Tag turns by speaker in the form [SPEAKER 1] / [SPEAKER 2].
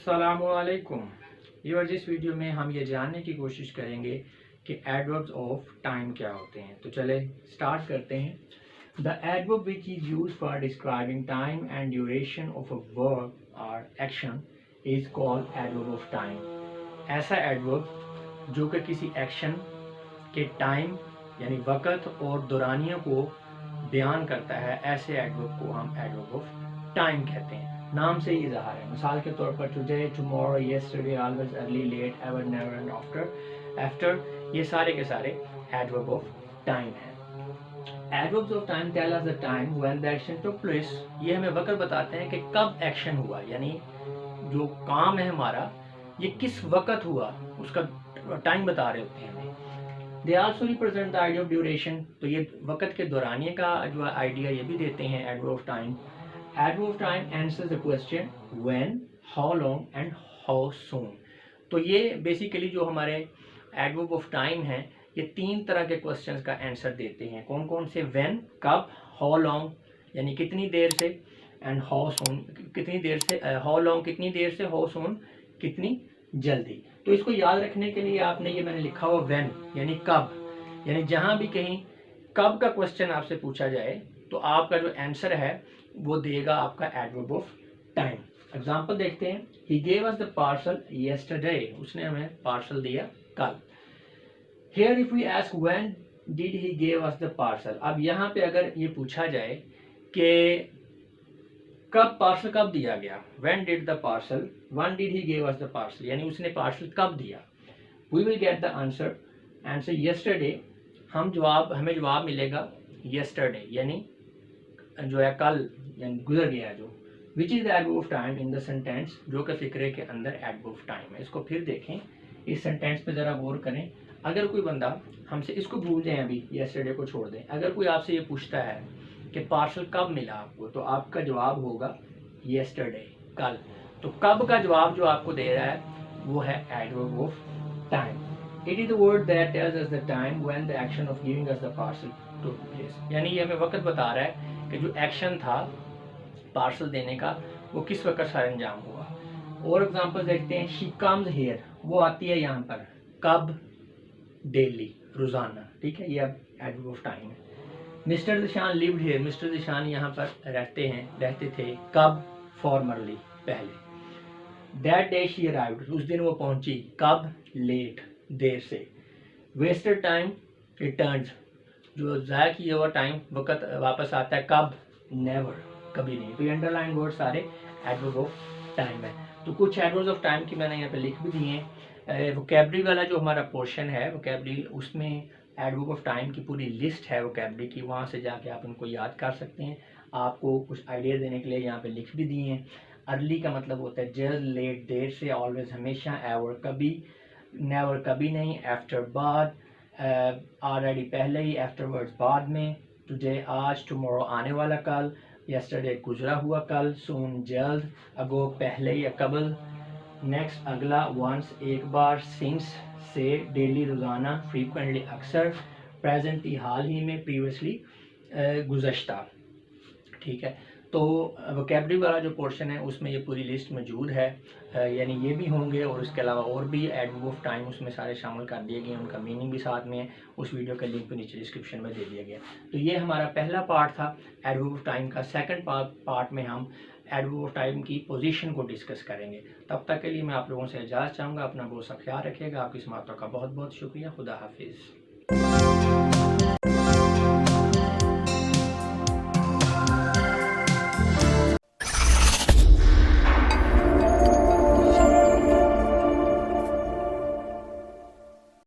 [SPEAKER 1] अस्सलामुअलैकुम व्यूअर्स, इस वीडियो में हम ये जानने की कोशिश करेंगे कि एडवर्ब्स ऑफ टाइम क्या होते हैं। तो चले स्टार्ट करते हैं। The adverb which is used for describing time and duration of a verb और action is called adverb of time. ऐसा एडवर्ब जो कि किसी एक्शन के टाइम यानी वक़्त और दौरानिया को बयान करता है, ऐसे एडवर्ब को हम एडवर्ब ऑफ टाइम कहते हैं। नाम से ही इज़हार है। मिसाल के तौर पर today, tomorrow, yesterday, always, early, late, ever, never and after, ये सारे के सारे एडवर्ब ऑफ टाइम हैं। Adverbs of time tell us the time when the action took place. ये हमें वक्त बताते हैं कि कब एक्शन हुआ, यानी जो काम है हमारा ये किस वक्त हुआ, उसका टाइम बता रहे होते हैं हमें। They also represent the idea of duration. तो ये वक्त के दौरानिए का जो आइडिया ये भी देते हैं adverb of time. Adverb of time answers the question when, how long and how soon. तो ये बेसिकली जो हमारे एडवर्ब ऑफ टाइम हैं ये तीन तरह के क्वेश्चंस का आंसर देते हैं। कौन कौन से? व्हेन कब, हाउ लॉन्ग यानी कितनी देर से, एंड हाउ सून कितनी देर से, हाउ लॉन्ग कितनी देर से, हाउ सून कितनी जल्दी। तो इसको याद रखने के लिए आपने ये मैंने लिखा हुआ व्हेन यानी कब, यानी जहाँ भी कहीं कब का क्वेश्चन आपसे पूछा जाए तो आपका जो आंसर है वो देगा आपका एडवर्ब ऑफ टाइम। एग्जांपल देखते हैं। He gave us the parcel yesterday, उसने हमें पार्सल दिया कल। Here if we ask when did he gave us the parcel, अब यहाँ पे अगर ये पूछा जाए कि कब पार्सल कब दिया गया, when did the parcel, when did he give us the parcel, यानी उसने पार्सल कब दिया। We will get the answer yesterday. हमें जवाब मिलेगा येस्टरडे यानी जो है कल, यानी गुजर गया जो। Which is the adverb of time in the sentence, जो कि फिक्रे के अंदर एडवर्ब ऑफ टाइम है। इसको फिर देखें, इस सेंटेंस पे ज़रा गौर करें। अगर कोई बंदा हमसे, इसको भूल जाए अभी, येस्टरडे को छोड़ दें, अगर कोई आपसे ये पूछता है कि पार्सल कब मिला आपको, तो आपका जवाब होगा येस्टरडे, कल। तो कब का जवाब जो आपको दे रहा है वो है adverb of time. It is the word that tells us the time when the action of giving us the parcel took place, यानी ये हमें वक्त बता रहा है कि जो एक्शन था पार्सल देने का वो किस वक्त सर अंजाम हुआ। और एग्जांपल देखते हैं। शी कम्स हियर, वो आती है यहाँ पर, कब? डेली, रोजाना, ठीक है, ये अब एडवर्ब ऑफ टाइम है। Mister Dishan lived here, mister Dishan यहाँ पर रहते थे, कब? फॉर्मरली, पहले। दैट डे शी अराइव्ड, उस दिन वो पहुंची, कब? लेट, देर से। वेस्टेड टाइम रिटर्न्स, जो ज़ाया किया हुआ टाइम वक्त वापस आता है, कब? नेवर, कभी नहीं। तो ये अंडरलाइन वर्ड सारे एडवर्ब ऑफ टाइम है। तो कुछ एडवर्ब ऑफ टाइम की मैंने यहाँ पे लिख भी दिए हैं। वोकैबुलरी वाला जो हमारा पोर्शन है वोकैबुलरी, उसमें एडवर्ब ऑफ टाइम की पूरी लिस्ट है वोकैबुलरी की, वहाँ से जाके आप उनको याद कर सकते हैं। आपको कुछ आइडिया देने के लिए यहाँ पे लिख भी दिए हैं। अर्ली का मतलब होता है जल्द, लेट देर से, ऑलवेज हमेशा, एवर कभी, नेवर कभी नहीं, आफ्टर बाद, ऑलरेडी पहले ही, आफ्टरवर्ड्स बाद में, टुडे आज, टुमारो आने वाला कल, येस्टरडे गुजरा हुआ कल, सून जल्द, अगो पहले या कबल, नेक्स्ट अगला, वंस एक बार, सिंस से, डेली रोज़ाना, फ्रीक्वेंटली अक्सर, प्रेजेंटली हाल ही में, प्रीवियसली गुज़श्ता, ठीक है। तो वोकैबुलरी वाला जो पोर्शन है उसमें ये पूरी लिस्ट मौजूद है, यानी ये भी होंगे और इसके अलावा और भी एडवर्ब ऑफ टाइम उसमें सारे शामिल कर दिए गए, उनका मीनिंग भी साथ में है। उस वीडियो का लिंक भी नीचे डिस्क्रिप्शन में दे दिया गया। तो ये हमारा पहला पार्ट था एडवर्ब ऑफ टाइम का। सेकंड पार्ट में हम एडवर्ब ऑफ टाइम की पोजीशन को डिस्कस करेंगे। तब तक के लिए मैं आप लोगों से इजाज़त चाहूँगा। अपना बहुत सा ख्याल रखिएगा। आपकी समाअतों का बहुत बहुत शुक्रिया। खुदा हाफिज़।